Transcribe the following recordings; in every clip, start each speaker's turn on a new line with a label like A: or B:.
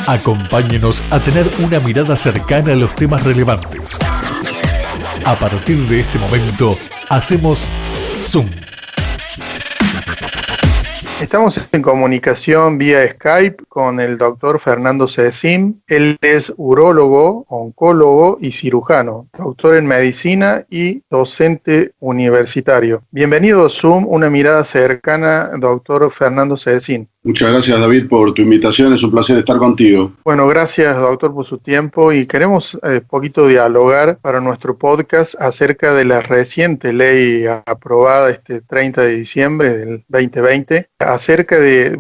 A: Acompáñenos a tener una mirada cercana a los temas relevantes. A partir de este momento, hacemos Zoom.
B: Estamos en comunicación vía Skype con el doctor Fernando Cecín. Él es urólogo, oncólogo y cirujano, doctor en medicina y docente universitario. Bienvenido a Zoom, una mirada cercana, doctor Fernando Cecín.
C: Muchas gracias, David, por tu invitación. Es un placer estar contigo.
B: Bueno, gracias, doctor, por su tiempo y queremos poquito dialogar para nuestro podcast acerca de la reciente ley aprobada este 30 de diciembre del 2020, acerca de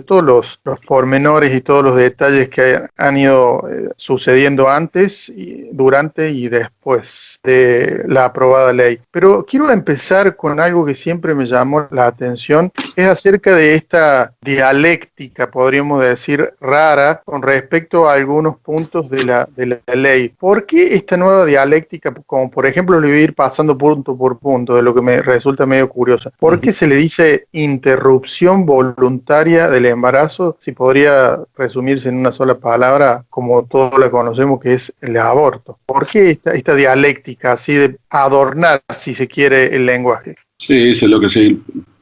B: todos los pormenores y todos los detalles que han ido sucediendo antes, durante y después de la aprobada ley. Pero quiero empezar con algo que siempre me llamó la atención, es acerca de esta dialéctica, podríamos decir, rara con respecto a algunos puntos de la ley. ¿Por qué esta nueva dialéctica, como por ejemplo le voy a ir pasando punto por punto, de lo que me resulta medio curioso? ¿Por qué se le dice interrupción voluntaria del embarazo, si podría resumirse en una sola palabra, como todos la conocemos, que es el aborto? ¿Por qué esta dialéctica así de adornar, si se quiere, el lenguaje?
C: Sí, eso es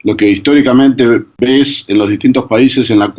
C: lo que históricamente ves en los distintos países en los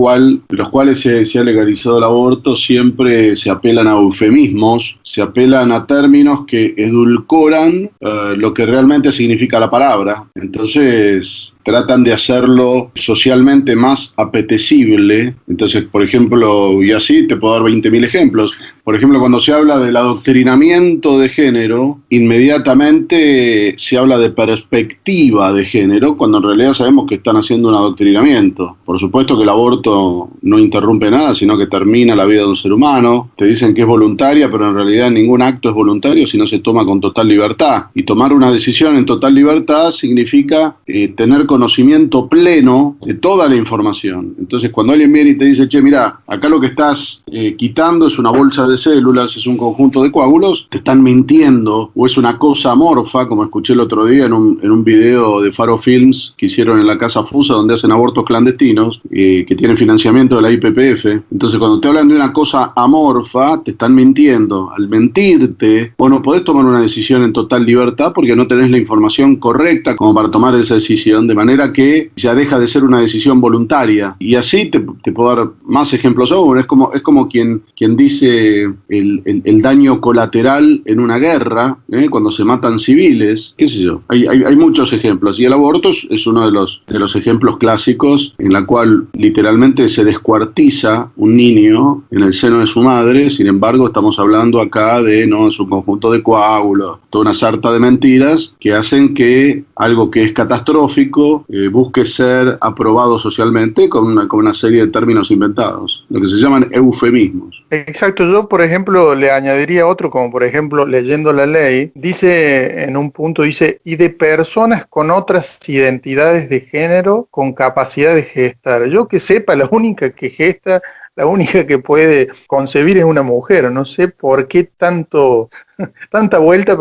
C: cuales se ha legalizado el aborto. Siempre se apelan a eufemismos, se apelan a términos que edulcoran lo que realmente significa la palabra. Entonces tratan de hacerlo socialmente más apetecible. Entonces, por ejemplo, y así te puedo dar 20.000 ejemplos. Por ejemplo, cuando se habla del adoctrinamiento de género, inmediatamente se habla de perspectiva de género, cuando en realidad sabemos que están haciendo un adoctrinamiento. Por supuesto que el aborto no interrumpe nada, sino que termina la vida de un ser humano. Te dicen que es voluntaria, pero en realidad ningún acto es voluntario si no se toma con total libertad. Y tomar una decisión en total libertad significa tener conocimiento pleno de toda la información. Entonces, cuando alguien viene y te dice, che, mira, acá lo que estás quitando es una bolsa de células, es un conjunto de coágulos, te están mintiendo, o es una cosa amorfa, como escuché el otro día en un video de Faro Films que hicieron en la Casa Fusa, donde hacen abortos clandestinos, que tienen financiamiento de la IPPF. Entonces, cuando te hablan de una cosa amorfa, te están mintiendo. Al mentirte, vos no podés tomar una decisión en total libertad porque no tenés la información correcta como para tomar esa decisión, de manera que ya deja de ser una decisión voluntaria. Y así te puedo dar más ejemplos aún. Es como quien dice el daño colateral en una guerra, cuando se matan civiles, qué sé yo. Hay muchos ejemplos, y el aborto es uno de los ejemplos clásicos en la cual literalmente se descuartiza un niño en el seno de su madre. Sin embargo, estamos hablando acá de es un conjunto de coágulos, toda una sarta de mentiras que hacen que algo que es catastrófico busque ser aprobado socialmente con una serie de términos inventados, lo que se llaman eufemismos.
B: Exacto. Yo, por ejemplo, le añadiría otro, como por ejemplo, leyendo la ley, dice en un punto, y de personas con otras identidades de género con capacidad de gestar. Yo que sepa, la única que gesta, la única que puede concebir es una mujer. No sé por qué tanta vuelta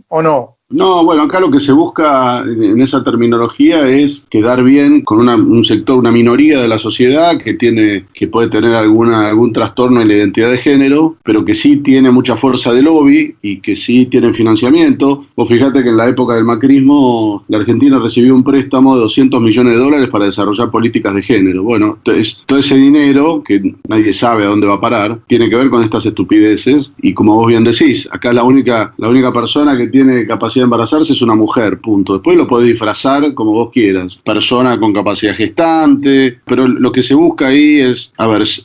B: ¿o no?
C: No, bueno, acá lo que se busca en esa terminología es quedar bien con un sector, una minoría de la sociedad que puede tener algún trastorno en la identidad de género, pero que sí tiene mucha fuerza de lobby y que sí tiene financiamiento. Vos fijate que en la época del macrismo la Argentina recibió un préstamo de $200 millones para desarrollar políticas de género. Bueno, todo ese dinero, que nadie sabe a dónde va a parar, tiene que ver con estas estupideces, y como vos bien decís, acá la única persona que tiene capacidad de embarazarse es una mujer, punto. Después lo podés disfrazar como vos quieras, persona con capacidad gestante, pero lo que se busca ahí es,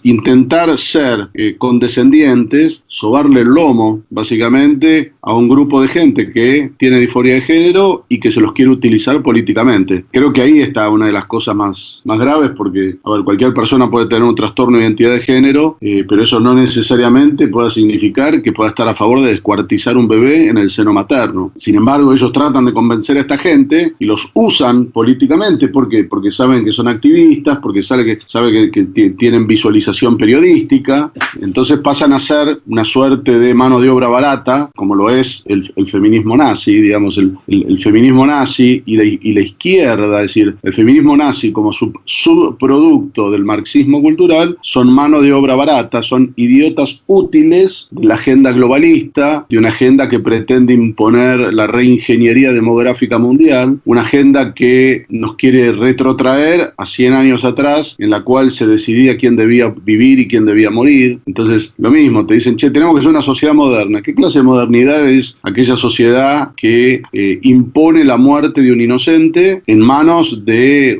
C: intentar ser condescendientes, sobarle el lomo, básicamente, a un grupo de gente que tiene disforia de género y que se los quiere utilizar políticamente. Creo que ahí está una de las cosas más graves, porque, cualquier persona puede tener un trastorno de identidad de género, pero eso no necesariamente puede significar que pueda estar favor de descuartizar un bebé en el seno materno. Sin embargo, ellos tratan de convencer a esta gente y los usan políticamente. ¿Por qué? Porque saben que son activistas, porque saben que tienen visualización periodística. Entonces pasan a ser una suerte de mano de obra barata, como lo es el feminismo nazi, digamos, el feminismo nazi y la izquierda, es decir, el feminismo nazi como subproducto del marxismo cultural, son mano de obra barata, son idiotas útiles de la agenda globalista, de una agenda que pretende imponer la reingeniería demográfica mundial, una agenda que nos quiere retrotraer a 100 años atrás, en la cual se decidía quién debía vivir y quién debía morir. Entonces, lo mismo, te dicen, che, tenemos que ser una sociedad moderna. ¿Qué clase de modernidad es aquella sociedad que impone la muerte de un inocente en manos de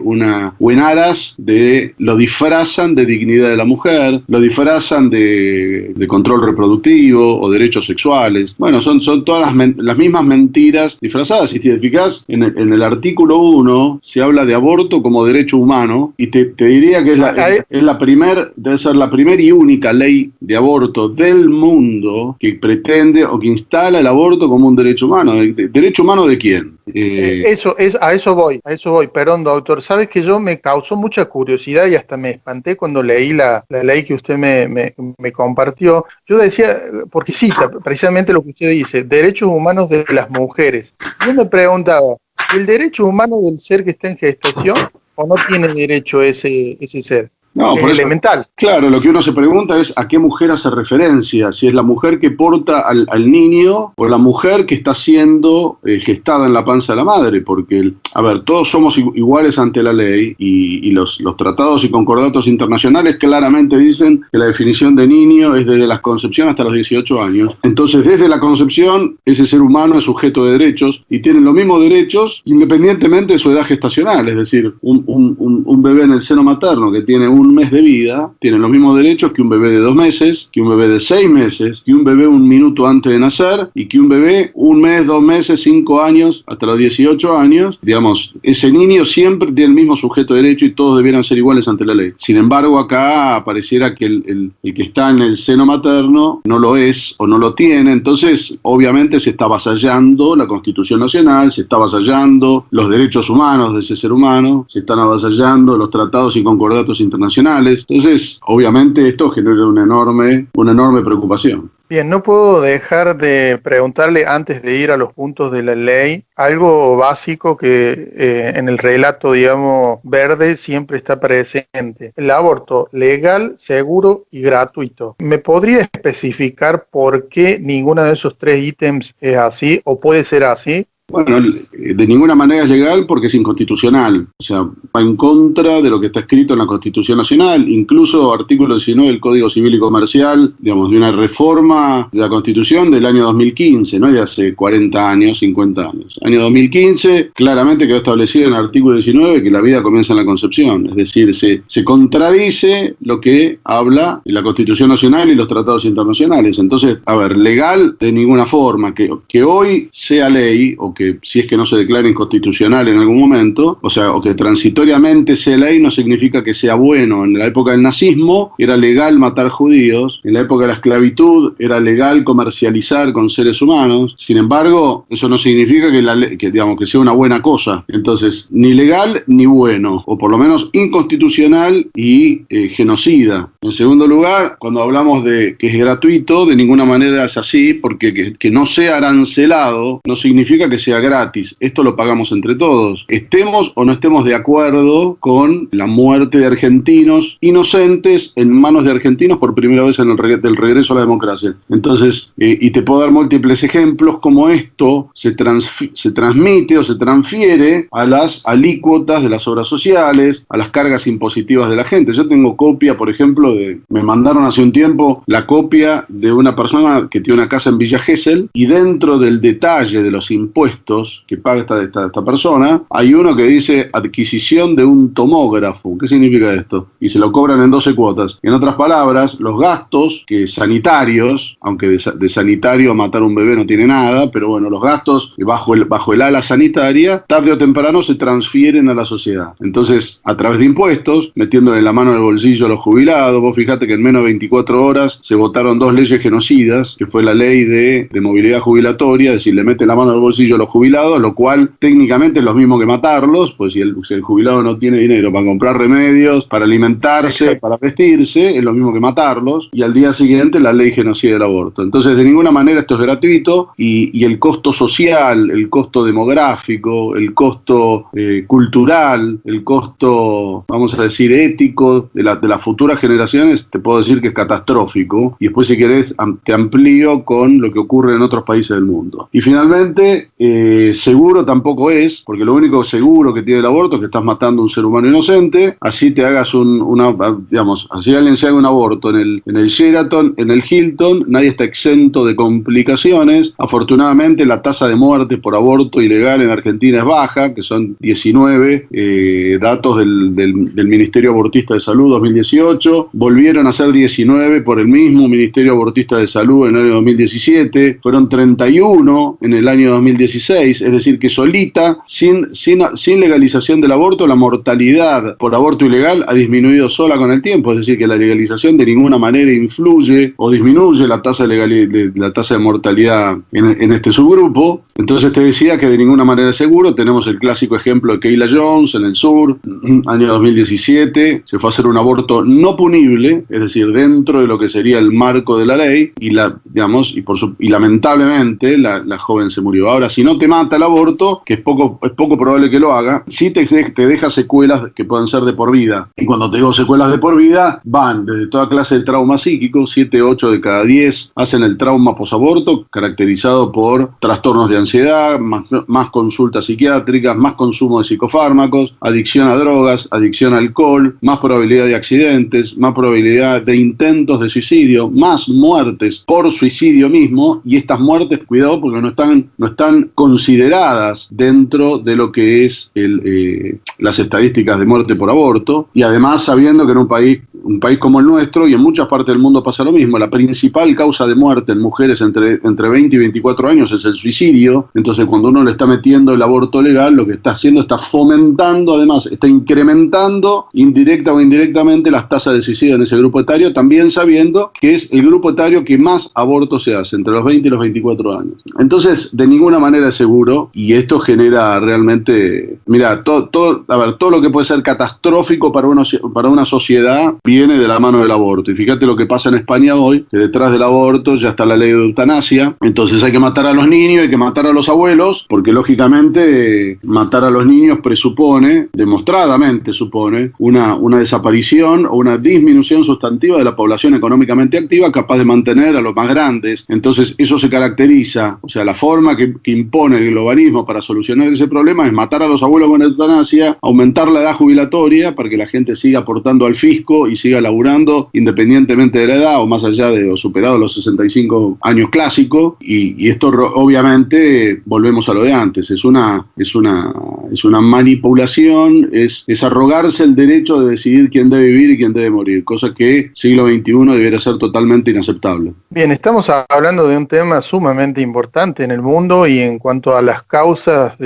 C: o en aras de, lo disfrazan de dignidad de la mujer, lo disfrazan de control reproductivo o derechos sexuales? Bueno, son todas las mismas mentiras disfrazadas. Si te fijas, en el artículo 1 se habla de aborto como derecho humano, y te diría que debe ser la primera y única ley de aborto del mundo que pretende o que instala el aborto como un derecho humano. ¿Derecho humano de quién?
B: A eso voy. Perdón, doctor. Sabes que yo me causó mucha curiosidad y hasta me espanté cuando leí la ley que usted me compartió. Yo decía, porque cita precisamente lo que usted dice, derechos humanos de las mujeres. Yo me preguntaba, ¿el derecho humano del ser que está en gestación o no tiene derecho ese ser?
C: No,
B: es
C: por eso,
B: elemental.
C: Claro, lo que uno se pregunta es a qué mujer hace referencia, si es la mujer que porta al niño o la mujer que está siendo gestada en la panza de la madre, porque, todos somos iguales ante la ley y los tratados y concordatos internacionales claramente dicen que la definición de niño es desde la concepción hasta los 18 años. Entonces, desde la concepción, ese ser humano es sujeto de derechos y tiene los mismos derechos independientemente de su edad gestacional, es decir, un bebé en el seno materno que tiene un mes de vida tiene los mismos derechos que un bebé de 2 meses, que un bebé de 6 meses, que un bebé un minuto antes de nacer y que un bebé 1 mes, 2 meses, 5 años, hasta los 18 años. Digamos, ese niño siempre tiene el mismo sujeto de derecho y todos debieran ser iguales ante la ley. Sin embargo, acá pareciera que el que está en el seno materno no lo es o no lo tiene. Entonces, obviamente se está avasallando la Constitución Nacional, se está avasallando los derechos humanos de ese ser humano, se están avasallando los tratados y concordatos internacionales. Entonces, obviamente esto genera una enorme preocupación.
B: Bien, no puedo dejar de preguntarle, antes de ir a los puntos de la ley, algo básico que en el relato, digamos, verde siempre está presente. El aborto legal, seguro y gratuito. ¿Me podría especificar por qué ninguno de esos 3 ítems es así o puede ser así?
C: Bueno, de ninguna manera es legal porque es inconstitucional, o sea, va en contra de lo que está escrito en la Constitución Nacional, incluso artículo 19 del Código Civil y Comercial, digamos, de una reforma de la Constitución del año 2015, no es de hace 40 años, 50 años. Año 2015, claramente quedó establecido en el artículo 19 que la vida comienza en la concepción, es decir, se contradice lo que habla la Constitución Nacional y los tratados internacionales. Entonces, legal de ninguna forma, que hoy sea ley, o que si es que no se declara inconstitucional en algún momento, o que transitoriamente sea ley, no significa que sea bueno. En la época del nazismo era legal matar judíos, en la época de la esclavitud era legal comercializar con seres humanos. Sin embargo, eso no significa que sea una buena cosa. Entonces, ni legal ni bueno, o por lo menos inconstitucional y genocida. En segundo lugar, cuando hablamos de que es gratuito, de ninguna manera es así, porque que no sea arancelado no significa que sea gratis. Esto lo pagamos entre todos, estemos o no estemos de acuerdo con la muerte de argentinos inocentes en manos de argentinos por primera vez en del regreso a la democracia. Entonces, y te puedo dar múltiples ejemplos como esto se transmite o se transfiere a las alícuotas de las obras sociales, a las cargas impositivas de la gente. Yo tengo copia, por ejemplo, me mandaron hace un tiempo la copia de una persona que tiene una casa en Villa Gesell, y dentro del detalle de los impuestos impuestos que paga esta persona, hay uno que dice adquisición de un tomógrafo. ¿Qué significa esto? Y se lo cobran en 12 cuotas. En otras palabras, los gastos sanitarios, aunque de sanitario matar un bebé no tiene nada, pero bueno, los gastos bajo el ala sanitaria, tarde o temprano se transfieren a la sociedad. Entonces, a través de impuestos, metiéndole la mano en el bolsillo a los jubilados, vos fijate que en menos de 24 horas se votaron 2 leyes genocidas, que fue la ley de movilidad jubilatoria, es decir, le mete la mano en el bolsillo a los jubilados, lo cual técnicamente es lo mismo que matarlos, pues si el jubilado no tiene dinero para comprar remedios, para alimentarse, para vestirse, es lo mismo que matarlos, y al día siguiente la ley genocida del aborto. Entonces, de ninguna manera esto es gratuito, y el costo social, el costo demográfico, el costo cultural, el costo, vamos a decir, ético de las futuras generaciones, te puedo decir que es catastrófico, y después si querés te amplío con lo que ocurre en otros países del mundo. Y finalmente, seguro tampoco es, porque lo único seguro que tiene el aborto es que estás matando a un ser humano inocente, así te hagas así alguien se haga un aborto en el Sheraton, en el Hilton, nadie está exento de complicaciones. Afortunadamente la tasa de muerte por aborto ilegal en Argentina es baja, que son 19, datos del Ministerio Abortista de Salud 2018, volvieron a ser 19 por el mismo Ministerio Abortista de Salud en el año 2017, fueron 31 en el año 2016, es decir que solita, sin legalización del aborto, la mortalidad por aborto ilegal ha disminuido sola con el tiempo, es decir que la legalización de ninguna manera influye o disminuye la tasa de mortalidad en este subgrupo. Entonces te decía que de ninguna manera es seguro. Tenemos el clásico ejemplo de Kayla Jones en el sur, año 2017, se fue a hacer un aborto no punible, es decir, dentro de lo que sería el marco de la ley, y lamentablemente la joven se murió. Ahora, si no te mata el aborto, que es poco probable que lo haga, sí te deja secuelas que pueden ser de por vida. Y cuando te digo secuelas de por vida, van desde toda clase de trauma psíquico, 7, 8 de cada 10 hacen el trauma posaborto, caracterizado por trastornos de ansiedad, más consultas psiquiátricas, más consumo de psicofármacos, adicción a drogas, adicción a alcohol, más probabilidad de accidentes, más probabilidad de intentos de suicidio, más muertes por suicidio mismo, y estas muertes, cuidado, porque no están consideradas dentro de lo que es las estadísticas de muerte por aborto, y además sabiendo que en un país como el nuestro, y en muchas partes del mundo pasa lo mismo, la principal causa de muerte en mujeres entre 20 y 24 años es el suicidio. Entonces cuando uno le está metiendo el aborto legal, lo que está haciendo está fomentando, además está incrementando indirecta o indirectamente las tasas de suicidio en ese grupo etario, también sabiendo que es el grupo etario que más abortos se hace, entre los 20 y los 24 años. Entonces de ninguna manera es seguro, y esto genera realmente, mira, todo lo que puede ser catastrófico para una sociedad viene de la mano del aborto. Y fíjate lo que pasa en España hoy, que detrás del aborto ya está la ley de eutanasia. Entonces hay que matar a los niños, hay que matar a los abuelos, porque lógicamente matar a los niños demostradamente supone una desaparición o una disminución sustantiva de la población económicamente activa capaz de mantener a los más grandes. Entonces eso se caracteriza, o sea, la forma que impone el globalismo para solucionar ese problema es matar a los abuelos con eutanasia, aumentar la edad jubilatoria para que la gente siga aportando al fisco y siga laburando independientemente de la edad o más allá de o superado los 65 años clásicos, y esto obviamente volvemos a lo de antes, es una manipulación, es arrogarse el derecho de decidir quién debe vivir y quién debe morir, cosa que siglo XXI debería ser totalmente inaceptable.
B: Bien, estamos hablando de un tema sumamente importante en el mundo, y en cuanto a las causas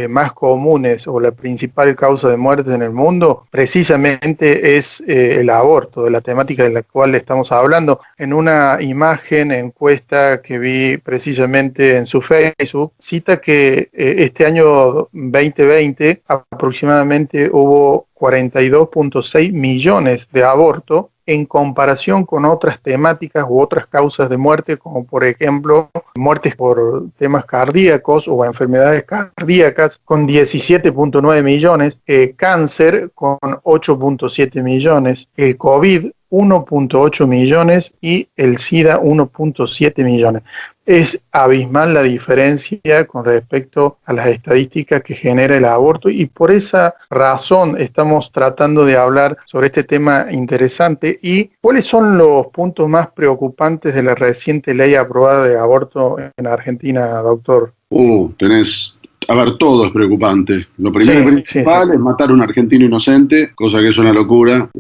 B: más comunes o la principal causa de muerte en el mundo, precisamente es el aborto, de la temática de la cual estamos hablando. En una encuesta que vi precisamente en su Facebook, cita que este año 2020 aproximadamente hubo 42.6 millones de abortos, en comparación con otras temáticas u otras causas de muerte, como por ejemplo muertes por temas cardíacos o enfermedades cardíacas con 17.9 millones, cáncer con 8.7 millones, el COVID 1.8 millones y el SIDA 1.7 millones. Es abismal la diferencia con respecto a las estadísticas que genera el aborto y por esa razón estamos tratando de hablar sobre este tema interesante. ¿Y cuáles son los puntos más preocupantes de la reciente ley aprobada de aborto en Argentina, doctor?
C: A ver, todo es preocupante. Lo primero y principal es matar a un argentino inocente, cosa que es una locura.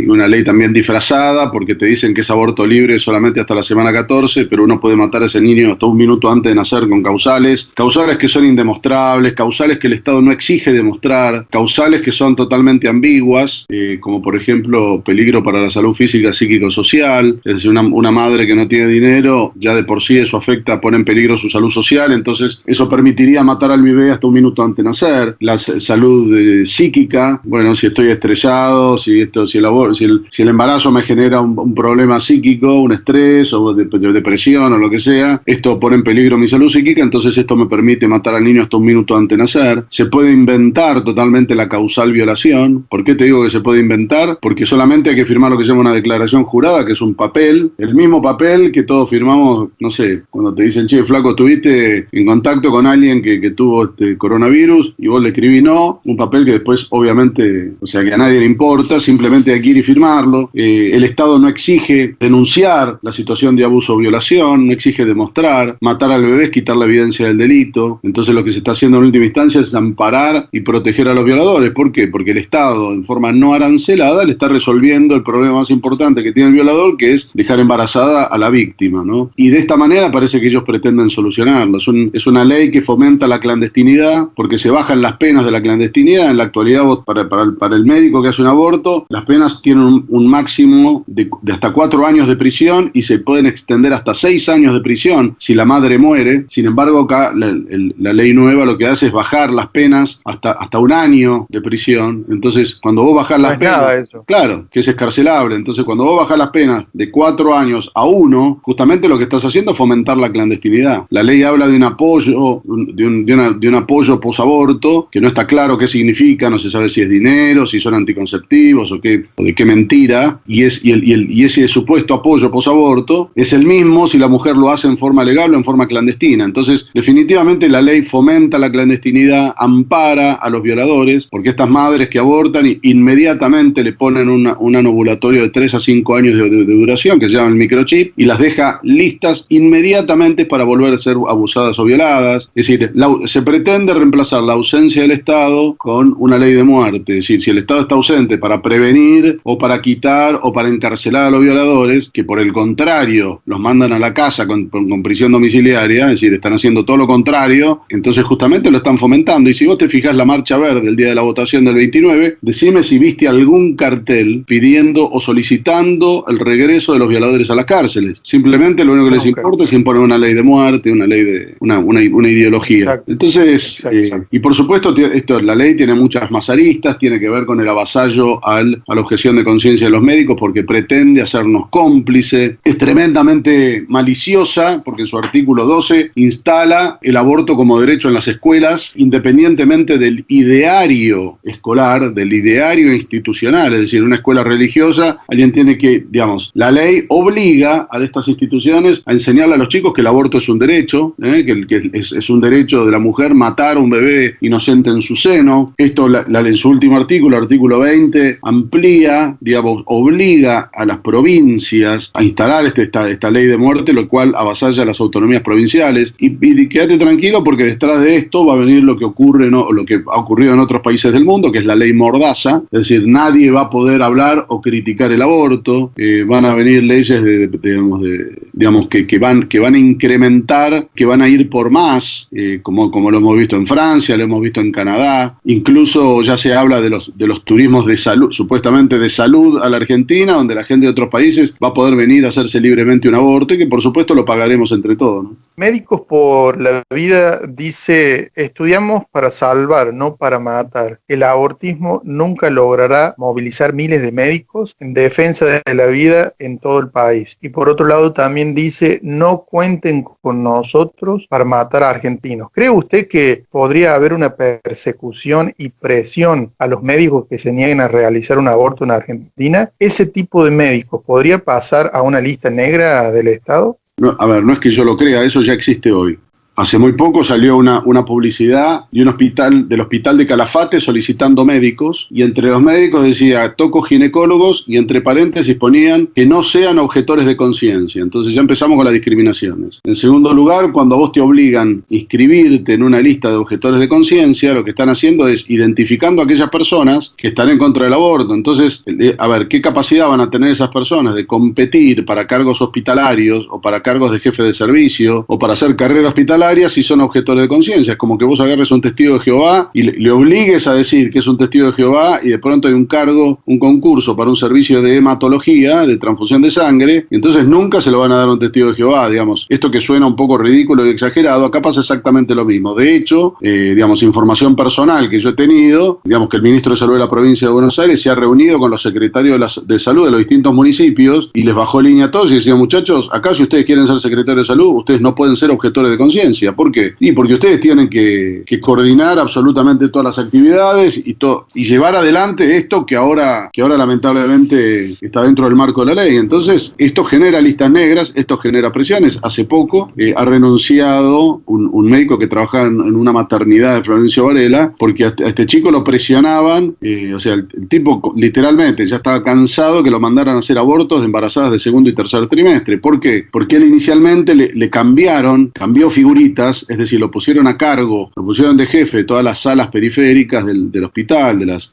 C: Una ley también disfrazada, porque te dicen que es aborto libre solamente hasta la semana 14, pero uno puede matar a ese niño hasta un minuto antes de nacer con causales que son indemostrables, causales que el Estado no exige demostrar, causales que son totalmente ambiguas, como por ejemplo peligro para la salud física, psíquico-social. Es decir, una madre que no tiene dinero, ya de por sí eso pone en peligro su salud social, entonces eso permitiría matar al bebé hasta un minuto antes de nacer. La salud psíquica, bueno, si estoy estresado, si el embarazo me genera un problema psíquico, un estrés o de depresión o lo que sea, esto pone en peligro mi salud psíquica, entonces esto me permite matar al niño hasta un minuto antes de nacer. Se puede inventar totalmente la causal violación. ¿Por qué te digo que se puede inventar? Porque solamente hay que firmar lo que se llama una declaración jurada, que es un papel, el mismo papel que todos firmamos, no sé, cuando te dicen, che, flaco, estuviste en contacto con alguien que tuvo coronavirus y vos le escribís no, un papel que después obviamente, o sea, que a nadie le importa, simplemente hay que ir y firmarlo. El Estado no exige denunciar la situación de abuso o violación, no exige demostrar, matar al bebé es quitar la evidencia del delito. Entonces lo que se está haciendo en última instancia es amparar y proteger a los violadores. ¿Por qué? Porque el Estado, en forma no arancelada, le está resolviendo el problema más importante que tiene el violador, que es dejar embarazada a la víctima, ¿no? Y de esta manera parece que ellos pretenden solucionarlo. Es una ley que fomenta la clandestinidad, porque se bajan las penas de la clandestinidad. En la actualidad, para el médico que hace un aborto, las penas tienen un máximo de hasta 4 años de prisión y se pueden extender hasta 6 años de prisión si la madre muere. Sin embargo, acá la ley nueva lo que hace es bajar las penas hasta 1 año de prisión. Entonces, cuando vos bajás las penas, claro, que es excarcelable. Entonces, cuando vos bajás las penas de 4 años a 1, justamente lo que estás haciendo es fomentar la clandestinidad. La ley habla de un apoyo, de un apoyo posaborto, que no está claro qué significa, no se sabe si es dinero, si son anticonceptivos o de qué mentira, y ese supuesto apoyo posaborto es el mismo si la mujer lo hace en forma legal o en forma clandestina. Entonces, definitivamente la ley fomenta la clandestinidad, ampara a los violadores, porque estas madres que abortan inmediatamente le ponen un anovulatorio de 3 a 5 años de duración, que se llama el microchip, y las deja listas inmediatamente para volver a ser abusadas o violadas. Es decir, se pretende reemplazar la ausencia del Estado con una ley de muerte. Es decir, si el Estado está ausente para prevenir o para quitar o para encarcelar a los violadores, que por el contrario los mandan a la casa con prisión domiciliaria, es decir, están haciendo todo lo contrario, entonces justamente lo están fomentando. Y si vos te fijás la marcha verde el día de la votación del 29, decime si viste algún cartel pidiendo o solicitando el regreso de los violadores a las cárceles. Simplemente lo único que les importa es imponer una ley de muerte, una ley de una ideología. Exacto. Entonces, y por supuesto, la ley tiene muchas más aristas, tiene que ver con el avasallo a la objeción de conciencia de los médicos, porque pretende hacernos cómplice. Es tremendamente maliciosa, porque en su artículo 12 instala el aborto como derecho en las escuelas, independientemente del ideario escolar, del ideario institucional. Es decir, en una escuela religiosa, alguien tiene que, la ley obliga a estas instituciones a enseñarle a los chicos que el aborto es un derecho, que es un derecho de la mujer matar a un bebé inocente en su seno. Esto en su último artículo 20, amplía, obliga a las provincias a instalar esta ley de muerte, lo cual avasalla a las autonomías provinciales. Y quédate tranquilo, porque detrás de esto va a venir lo que ocurre, ¿no? Lo que ha ocurrido en otros países del mundo, que es la ley Mordaza. Es decir, nadie va a poder hablar o criticar el aborto. Van a venir leyes que van a incrementar, que van a ir por más, como lo hemos visto en Francia, lo hemos visto en Canadá. Incluso ya se habla de los turismos de salud, supuestamente de salud a la Argentina, donde la gente de otros países va a poder venir a hacerse libremente un aborto, y que por supuesto lo pagaremos entre todos, ¿no?
B: Médicos por la Vida dice: estudiamos para salvar, no para matar. El abortismo nunca logrará movilizar miles de médicos en defensa de la vida en todo el país. Y por otro lado también dice: no cuenten con nosotros para matar a argentinos. ¿Cree ¿cree usted que podría haber una persecución y presión a los médicos que se nieguen a realizar un aborto en Argentina? ¿Ese tipo de médicos podría pasar a una lista negra del Estado?
C: No, a ver, no es que yo lo crea, eso ya existe hoy. Hace muy poco salió una publicidad de del hospital de Calafate solicitando médicos, y entre los médicos decía toco ginecólogos, y entre paréntesis ponían que no sean objetores de conciencia. Entonces ya empezamos con las discriminaciones. En segundo lugar, cuando a vos te obligan a inscribirte en una lista de objetores de conciencia, lo que están haciendo es identificando a aquellas personas que están en contra del aborto. Entonces, a ver, ¿qué capacidad van a tener esas personas de competir para cargos hospitalarios o para cargos de jefe de servicio o para hacer carrera hospitalaria si son objetores de conciencia? Es como que vos agarres a un testigo de Jehová y le obligues a decir que es un testigo de Jehová, y de pronto hay un concurso para un servicio de hematología, de transfusión de sangre, y entonces nunca se lo van a dar a un testigo de Jehová, digamos. Esto que suena un poco ridículo y exagerado, acá pasa exactamente lo mismo. De hecho, digamos, información personal que yo he tenido, digamos que el ministro de Salud de la provincia de Buenos Aires se ha reunido con los secretarios de salud de los distintos municipios y les bajó línea a todos y decía, muchachos, acá si ustedes quieren ser secretarios de salud, ustedes no pueden ser objetores de conciencia. ¿Por qué? Y porque ustedes tienen que coordinar absolutamente todas las actividades y llevar adelante esto que ahora lamentablemente está dentro del marco de la ley. Entonces, esto genera listas negras, esto genera presiones. Hace poco ha renunciado un médico que trabajaba en una maternidad de Florencio Varela, porque a este chico lo presionaban, o sea, el tipo literalmente ya estaba cansado que lo mandaran a hacer abortos de embarazadas de segundo y tercer trimestre. ¿Por qué? Porque él inicialmente le cambió figuritas, es decir, lo pusieron a cargo, lo pusieron de jefe de todas las salas periféricas del hospital, de las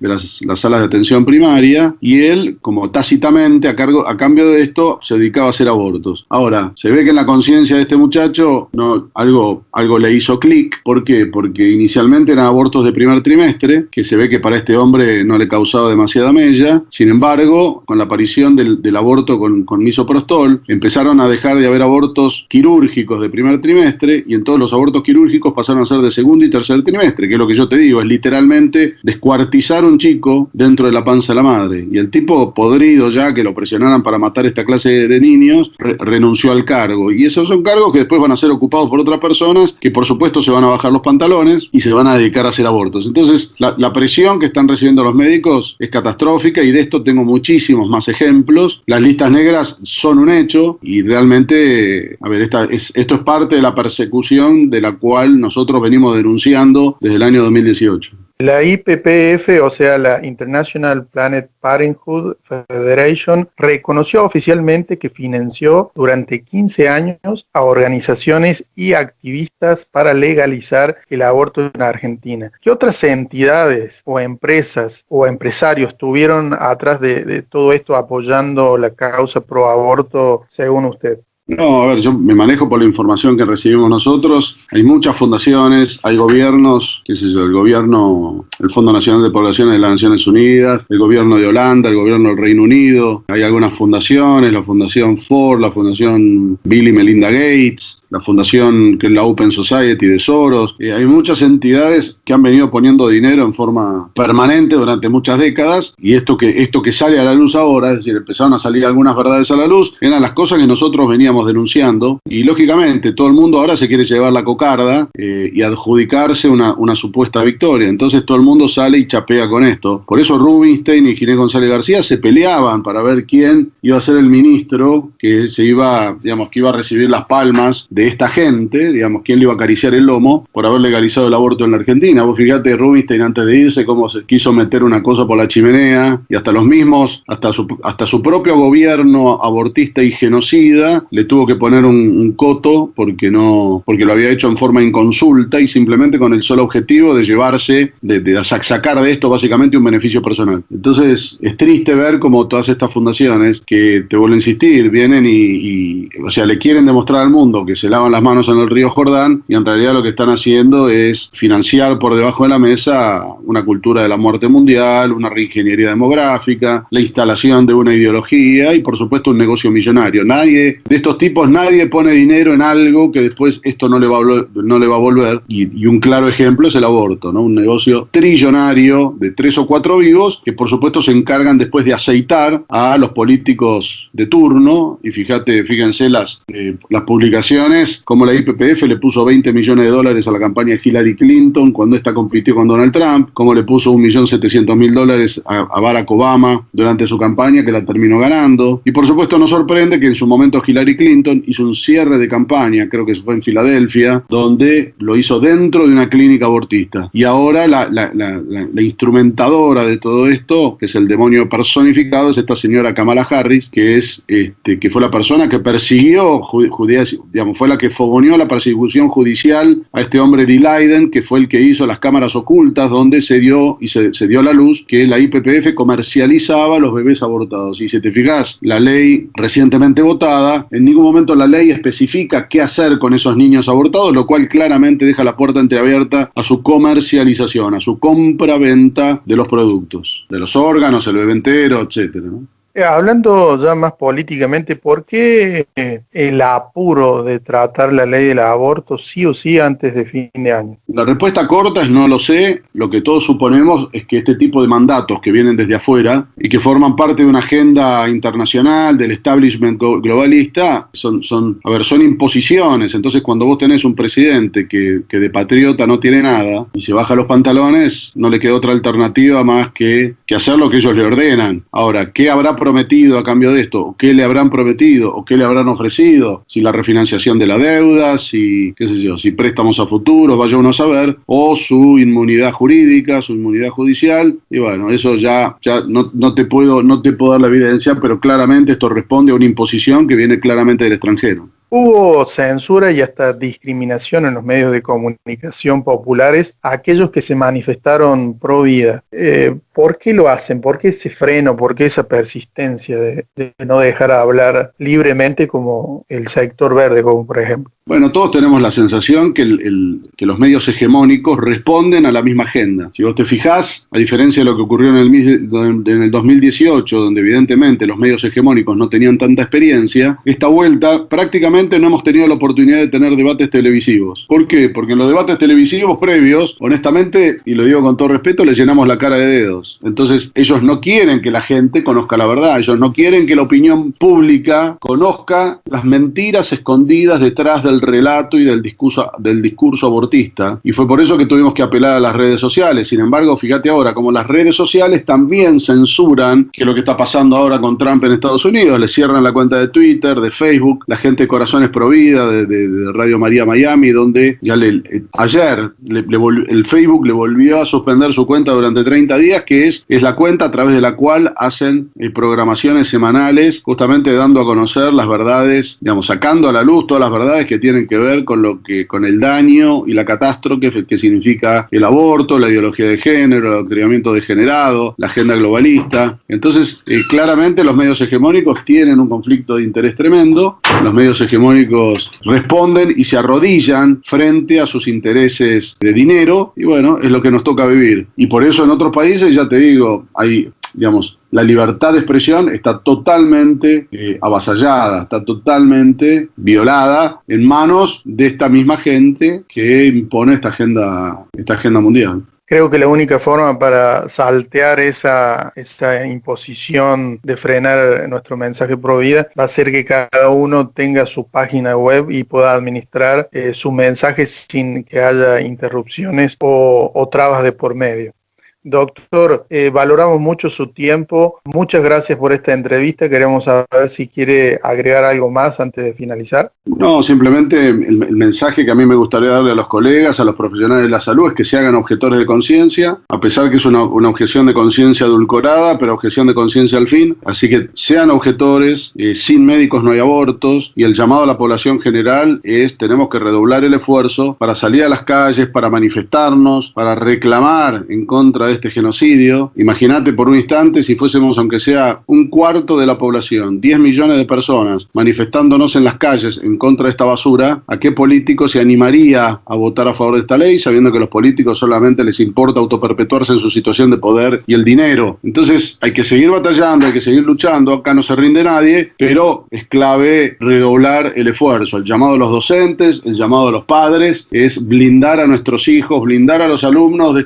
C: salas de atención primaria, y él, como tácitamente, a cambio de esto, se dedicaba a hacer abortos. Ahora, se ve que en la conciencia de este muchacho algo le hizo clic. ¿Por qué? Porque inicialmente eran abortos de primer trimestre, que se ve que para este hombre no le causaba demasiada mella. Sin embargo, con la aparición del aborto con misoprostol, empezaron a dejar de haber abortos quirúrgicos de primer trimestre, y entonces los abortos quirúrgicos pasaron a ser de segundo y tercer trimestre, que es lo que yo te digo, es literalmente descuartizar un chico dentro de la panza de la madre. Y el tipo podrido ya, que lo presionaran para matar esta clase de niños, renunció al cargo. Y esos son cargos que después van a ser ocupados por otras personas que por supuesto se van a bajar los pantalones y se van a dedicar a hacer abortos. Entonces la presión que están recibiendo los médicos es catastrófica, y de esto tengo muchísimos más ejemplos. Las listas negras son un hecho, y realmente, a ver, esto es parte de la persecución de la cual nosotros venimos denunciando desde el año 2018.
B: La IPPF, o sea, la International Planned Parenthood Federation, reconoció oficialmente que financió durante 15 años a organizaciones y activistas para legalizar el aborto en Argentina. ¿Qué otras entidades o empresas o empresarios estuvieron atrás de todo esto apoyando la causa pro aborto, según usted?
C: No, a ver, yo me manejo por la información que recibimos nosotros. Hay muchas fundaciones, hay gobiernos, qué sé yo, el Fondo Nacional de Poblaciones de las Naciones Unidas, el gobierno de Holanda, el gobierno del Reino Unido. Hay algunas fundaciones, la Fundación Ford, la Fundación Bill y Melinda Gates, la fundación que es la Open Society de Soros. Hay muchas entidades que han venido poniendo dinero en forma permanente durante muchas décadas, y esto que sale a la luz ahora, es decir, empezaron a salir algunas verdades a la luz, eran las cosas que nosotros veníamos denunciando, y lógicamente todo el mundo ahora se quiere llevar la cocarda y adjudicarse una supuesta victoria. Entonces todo el mundo sale y chapea con esto. Por eso Rubinstein y Ginés González García se peleaban para ver quién iba a ser el ministro que iba a recibir las palmas de esta gente, digamos, quién le iba a acariciar el lomo por haber legalizado el aborto en la Argentina. Vos fíjate, Rubinstein antes de irse, cómo se quiso meter una cosa por la chimenea, y hasta los mismos, hasta su propio gobierno abortista y genocida le tuvo que poner un coto porque lo había hecho en forma inconsulta y simplemente con el solo objetivo de llevarse, de sacar de esto básicamente un beneficio personal. Entonces es triste ver cómo todas estas fundaciones, que te vuelvo a insistir, vienen y o sea, le quieren demostrar al mundo que se lavan las manos en el río Jordán, y en realidad lo que están haciendo es financiar por debajo de la mesa una cultura de la muerte mundial, una reingeniería demográfica, la instalación de una ideología y por supuesto un negocio millonario. Nadie de estos estos tipos nadie pone dinero en algo que después esto no le va a volver, y un claro ejemplo es el aborto, ¿no? Un negocio trillonario de 3 o 4 vivos que por supuesto se encargan después de aceitar a los políticos de turno, y fíjense las publicaciones, como la IPPF le puso $20 millones a la campaña de Hillary Clinton cuando esta compitió con Donald Trump, como le puso $1.700.000 a Barack Obama durante su campaña, que la terminó ganando. Y por supuesto no sorprende que en su momento Hillary Clinton hizo un cierre de campaña, creo que fue en Filadelfia, donde lo hizo dentro de una clínica abortista. Y ahora la instrumentadora de todo esto, que es el demonio personificado, es esta señora Kamala Harris, que fue la persona que persiguió, fue la que fogoneó la persecución judicial a este hombre Dee Leiden, que fue el que hizo las cámaras ocultas, donde se dio a la luz que la IPPF comercializaba los bebés abortados. Y si te fijas, la ley recientemente votada, en ningún momento la ley especifica qué hacer con esos niños abortados, lo cual claramente deja la puerta entreabierta a su comercialización, a su compra-venta de los productos, de los órganos, el bebé entero, etcétera, ¿no?
B: Hablando ya más políticamente, ¿por qué el apuro de tratar la ley del aborto sí o sí antes de fin de año?
C: La respuesta corta es no lo sé. Lo que todos suponemos es que este tipo de mandatos que vienen desde afuera y que forman parte de una agenda internacional del establishment globalista son imposiciones. Entonces, cuando vos tenés un presidente que de patriota no tiene nada y se baja los pantalones, no le queda otra alternativa más que hacer lo que ellos le ordenan. Ahora, ¿qué habrá prometido a cambio de esto? ¿Qué le habrán prometido? ¿O qué le habrán ofrecido? Si la refinanciación de la deuda, si préstamos a futuro, vaya uno a saber, o su inmunidad jurídica, su inmunidad judicial. Y bueno, eso ya no te puedo dar la evidencia, pero claramente esto responde a una imposición que viene claramente del extranjero.
B: Hubo censura y hasta discriminación en los medios de comunicación populares a aquellos que se manifestaron pro vida. ¿Por qué lo hacen? ¿Por qué ese freno? ¿Por qué esa persistencia de no dejar hablar libremente como el sector verde, como por ejemplo?
C: Bueno, todos tenemos la sensación que los medios hegemónicos responden a la misma agenda. Si vos te fijás, a diferencia de lo que ocurrió en el 2018, donde evidentemente los medios hegemónicos no tenían tanta experiencia, esta vuelta prácticamente no hemos tenido la oportunidad de tener debates televisivos. ¿Por qué? Porque en los debates televisivos previos, honestamente, y lo digo con todo respeto, les llenamos la cara de dedos. Entonces, ellos no quieren que la gente conozca la verdad, ellos no quieren que la opinión pública conozca las mentiras escondidas detrás del relato y del discurso abortista, y fue por eso que tuvimos que apelar a las redes sociales. Sin embargo, fíjate ahora, como las redes sociales también censuran, que es lo que está pasando ahora con Trump en Estados Unidos, le cierran la cuenta de Twitter, de Facebook, la gente de Corazones Pro Vida, de Radio María Miami, donde ya ayer el Facebook le volvió a suspender su cuenta durante 30 días, que es la cuenta a través de la cual hacen programaciones semanales, justamente dando a conocer las verdades, sacando a la luz todas las verdades que tienen que ver con el daño y la catástrofe que significa el aborto, la ideología de género, el adoctrinamiento degenerado, la agenda globalista. Entonces, claramente los medios hegemónicos tienen un conflicto de interés tremendo. Los medios hegemónicos responden y se arrodillan frente a sus intereses de dinero, y bueno, es lo que nos toca vivir. Y por eso en otros países, ya te digo, la libertad de expresión está totalmente avasallada, está totalmente violada en manos de esta misma gente que impone esta agenda mundial.
B: Creo que la única forma para saltear esa imposición de frenar nuestro mensaje pro vida va a ser que cada uno tenga su página web y pueda administrar sus mensajes sin que haya interrupciones o trabas de por medio. Doctor, valoramos mucho su tiempo. Muchas gracias por esta entrevista. Queremos saber si quiere agregar algo más antes de finalizar.
C: No, simplemente el mensaje que a mí me gustaría darle a los colegas, a los profesionales de la salud, es que se hagan objetores de conciencia, a pesar que es una objeción de conciencia edulcorada, pero objeción de conciencia al fin. Así que sean objetores, sin médicos no hay abortos, y el llamado a la población general tenemos que redoblar el esfuerzo para salir a las calles, para manifestarnos, para reclamar en contra de este genocidio. Imagínate por un instante si fuésemos, aunque sea un cuarto de la población, 10 millones de personas manifestándonos en las calles en contra de esta basura, ¿a qué político se animaría a votar a favor de esta ley, sabiendo que a los políticos solamente les importa autoperpetuarse en su situación de poder y el dinero? Entonces hay que seguir batallando, hay que seguir luchando, acá no se rinde nadie, pero es clave redoblar el esfuerzo. El llamado a los docentes, el llamado a los padres, es blindar a nuestros hijos, blindar a los alumnos de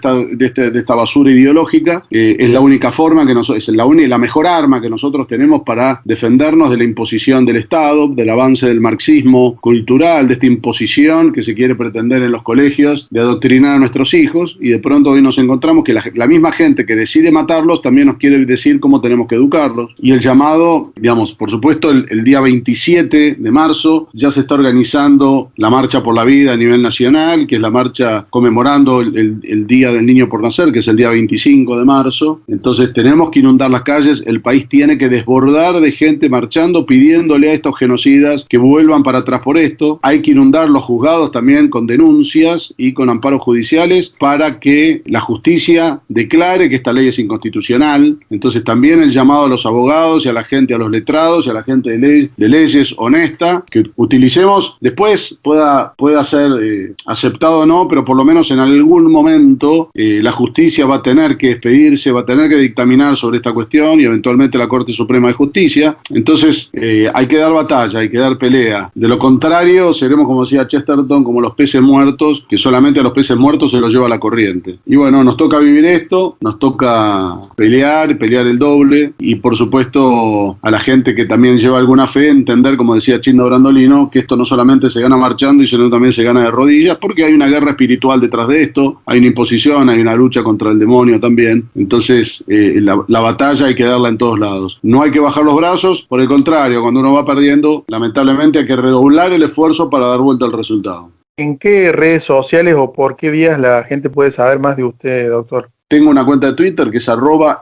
C: esta basura ideológica. Es la única forma, es la mejor arma que nosotros tenemos para defendernos de la imposición del Estado, del avance del marxismo cultural, de esta imposición que se quiere pretender en los colegios, de adoctrinar a nuestros hijos, y de pronto hoy nos encontramos que la misma gente que decide matarlos también nos quiere decir cómo tenemos que educarlos. Y el llamado, digamos, por supuesto, el día 27 de marzo ya se está organizando la Marcha por la Vida a nivel nacional, que es la marcha conmemorando el Día del Niño por Nacer, que es el día 25 de marzo. Entonces tenemos que inundar las calles, el país tiene que desbordar de gente marchando, pidiéndole a estos genocidas que vuelvan para atrás por esto. Hay que inundar los juzgados también con denuncias y con amparos judiciales para que la justicia declare que esta ley es inconstitucional. Entonces también el llamado a los abogados y a la gente, a los letrados y a la gente de leyes honesta, que utilicemos, después pueda ser aceptado o no, pero por lo menos en algún momento la justicia va a tener que expedirse, va a tener que dictaminar sobre esta cuestión y eventualmente la Corte Suprema de Justicia. Entonces hay que dar batalla, hay que dar pelea. De lo contrario, seremos, como decía Chesterton, como los peces muertos, que solamente a los peces muertos se los lleva la corriente. Y bueno, nos toca vivir esto, nos toca pelear el doble, y por supuesto a la gente que también lleva alguna fe, entender, como decía Chindo Brandolino, que esto no solamente se gana marchando, sino también se gana de rodillas, porque hay una guerra espiritual detrás de esto, hay una imposición, hay una lucha contra el demonio también. Entonces la batalla hay que darla en todos lados. No hay que bajar los brazos, por el contrario, cuando uno va perdiendo, lamentablemente hay que redoblar el esfuerzo para dar vuelta al resultado.
B: ¿En qué redes sociales o por qué vías la gente puede saber más de usted, doctor?
C: Tengo una cuenta de Twitter que es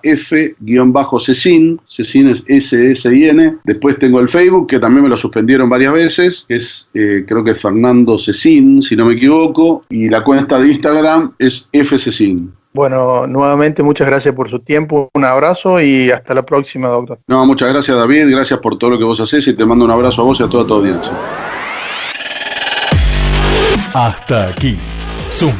C: @f_cecin, Cecin es S-S-I-N. Después tengo el Facebook, que también me lo suspendieron varias veces, que es, creo que es Fernando Cecin, si no me equivoco, y la cuenta de Instagram es fcecin.
B: Bueno, nuevamente muchas gracias por su tiempo, un abrazo y hasta la próxima, doctor.
C: No, muchas gracias, David, gracias por todo lo que vos hacés y te mando un abrazo a vos y a toda tu audiencia.
A: Hasta aquí, Zoom,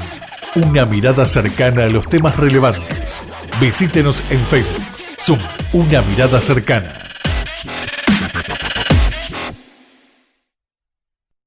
A: una mirada cercana a los temas relevantes. Visítenos en Facebook, Zoom, una mirada cercana.